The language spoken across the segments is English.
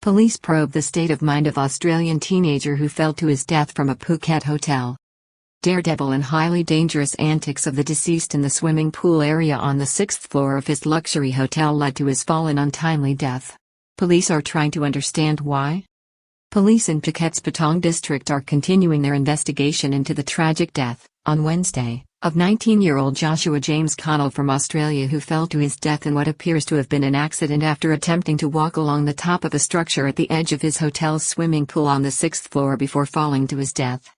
Police probe the state of mind of Australian teenager who fell to his death from a Phuket hotel. Daredevil and highly dangerous antics of the deceased in the swimming pool area on the 6th floor of his luxury hotel led to his fall and untimely death. Police are trying to understand why. Police in Phuket's Patong district are continuing their investigation into the tragic death, on Wednesday, of 19-year-old Joshua James Connell from Australia who fell to his death in what appears to have been an accident after attempting to walk along the top of a structure at the edge of his hotel's swimming pool on the 6th floor before falling to his death.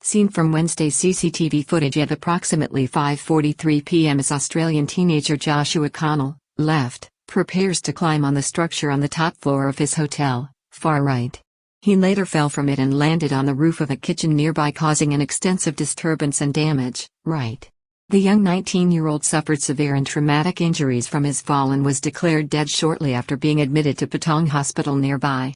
Seen from Wednesday's CCTV footage at approximately 5:43 p.m. as Australian teenager Joshua Connell, left, prepares to climb on the structure on the top floor of his hotel, far right. He later fell from it and landed on the roof of a kitchen nearby, causing an extensive disturbance and damage, right. The young 19-year-old suffered severe and traumatic injuries from his fall and was declared dead shortly after being admitted to Patong Hospital nearby.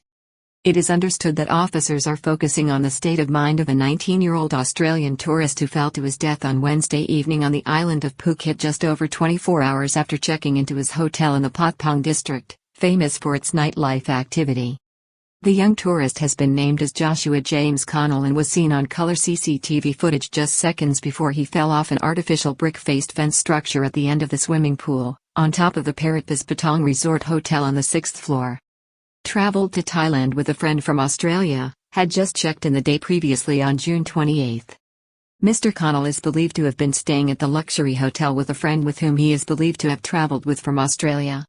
It is understood that officers are focusing on the state of mind of a 19-year-old Australian tourist who fell to his death on Wednesday evening on the island of Phuket just over 24 hours after checking into his hotel in the Patong district, famous for its nightlife activity. The young tourist has been named as Joshua James Connell and was seen on color CCTV footage just seconds before he fell off an artificial brick-faced fence structure at the end of the swimming pool, on top of the Paradise Patong Resort Hotel on the 6th floor. Traveled to Thailand with a friend from Australia, had just checked in the day previously on June 28. Mr. Connell is believed to have been staying at the luxury hotel with a friend with whom he is believed to have traveled with from Australia.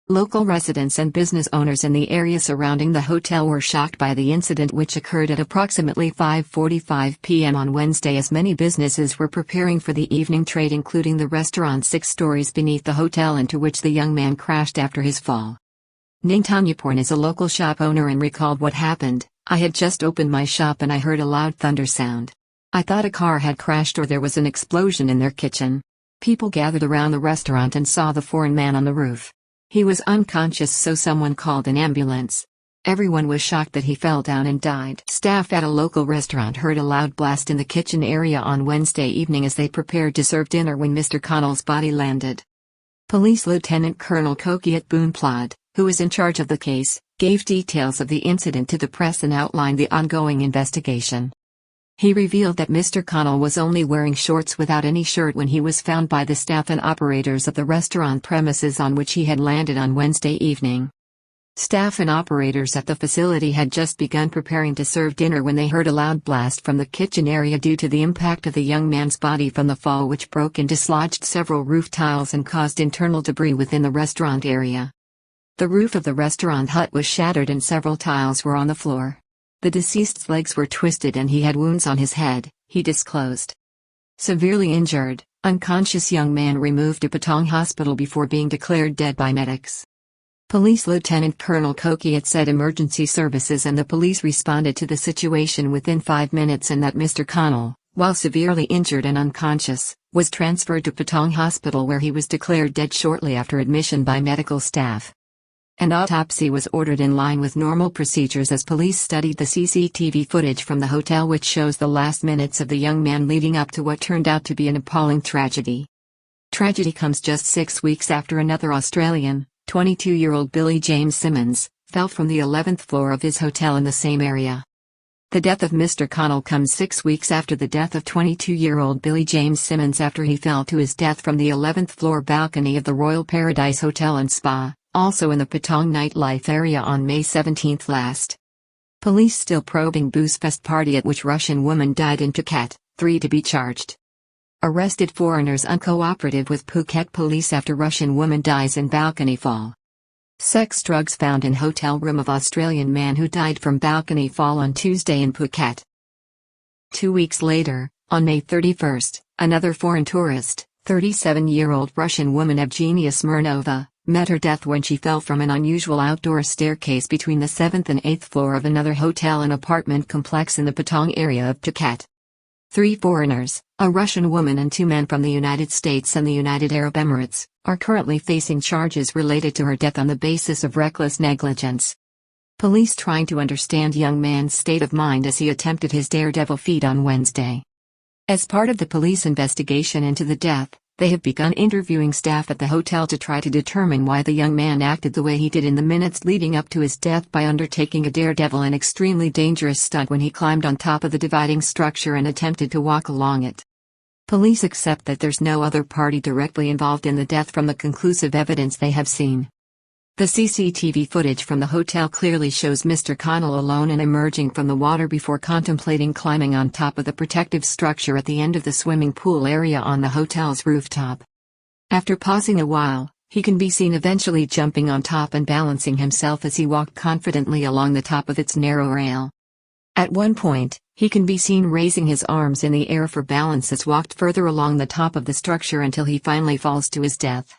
Local residents and business owners in the area surrounding the hotel were shocked by the incident, which occurred at approximately 5:45 p.m. on Wednesday, as many businesses were preparing for the evening trade, including the restaurant 6 stories beneath the hotel into which the young man crashed after his fall. Ning Tanyaporn is a local shop owner and recalled what happened. "I had just opened my shop and I heard a loud thunder sound. I thought a car had crashed or there was an explosion in their kitchen. People gathered around the restaurant and saw the foreign man on the roof. He was unconscious, so someone called an ambulance. Everyone was shocked that he fell down and died." Staff at a local restaurant heard a loud blast in the kitchen area on Wednesday evening as they prepared to serve dinner when Mr. Connell's body landed. Police Lieutenant Colonel Carla Boonkong, who is in charge of the case, gave details of the incident to the press and outlined the ongoing investigation. He revealed that Mr. Connell was only wearing shorts without any shirt when he was found by the staff and operators of the restaurant premises on which he had landed on Wednesday evening. Staff and operators at the facility had just begun preparing to serve dinner when they heard a loud blast from the kitchen area due to the impact of the young man's body from the fall, which broke and dislodged several roof tiles and caused internal debris within the restaurant area. The roof of the restaurant hut was shattered and several tiles were on the floor. The deceased's legs were twisted and he had wounds on his head, he disclosed. Severely injured, unconscious young man removed to Patong Hospital before being declared dead by medics. Police Lieutenant Colonel Carla said emergency services and the police responded to the situation within 5 minutes and that Mr. Connell, while severely injured and unconscious, was transferred to Patong Hospital where he was declared dead shortly after admission by medical staff. An autopsy was ordered in line with normal procedures as police studied the CCTV footage from the hotel, which shows the last minutes of the young man leading up to what turned out to be an appalling tragedy. Tragedy comes just 6 weeks after another Australian, 22-year-old Billy James Simmons, fell from the 11th floor of his hotel in the same area. The death of Mr. Connell comes 6 weeks after the death of 22-year-old Billy James Simmons after he fell to his death from the 11th floor balcony of the Royal Paradise Hotel and Spa, also in the Patong nightlife area, on May 17 last. Police still probing booze fest party at which Russian woman died in Phuket, 3 to be charged. Arrested foreigners uncooperative with Phuket police after Russian woman dies in balcony fall. Sex drugs found in hotel room of Australian man who died from balcony fall on Tuesday in Phuket. 2 weeks later, on May 31, another foreign tourist, 37-year-old Russian woman Evgenia Smirnova, met her death when she fell from an unusual outdoor staircase between the 7th and 8th floor of another hotel and apartment complex in the Patong area of Phuket. 3 foreigners, a Russian woman and 2 men from the United States and the United Arab Emirates, are currently facing charges related to her death on the basis of reckless negligence. Police trying to understand young man's state of mind as he attempted his daredevil feat on Wednesday. As part of the police investigation into the death, They have begun interviewing staff at the hotel to try to determine why the young man acted the way he did in the minutes leading up to his death by undertaking a daredevil and extremely dangerous stunt when he climbed on top of the dividing structure and attempted to walk along it. Police accept that there's no other party directly involved in the death from the conclusive evidence they have seen. The CCTV footage from the hotel clearly shows Mr. Connell alone and emerging from the water before contemplating climbing on top of the protective structure at the end of the swimming pool area on the hotel's rooftop. After pausing a while, he can be seen eventually jumping on top and balancing himself as he walked confidently along the top of its narrow rail. At one point, he can be seen raising his arms in the air for balance as walked further along the top of the structure until he finally falls to his death.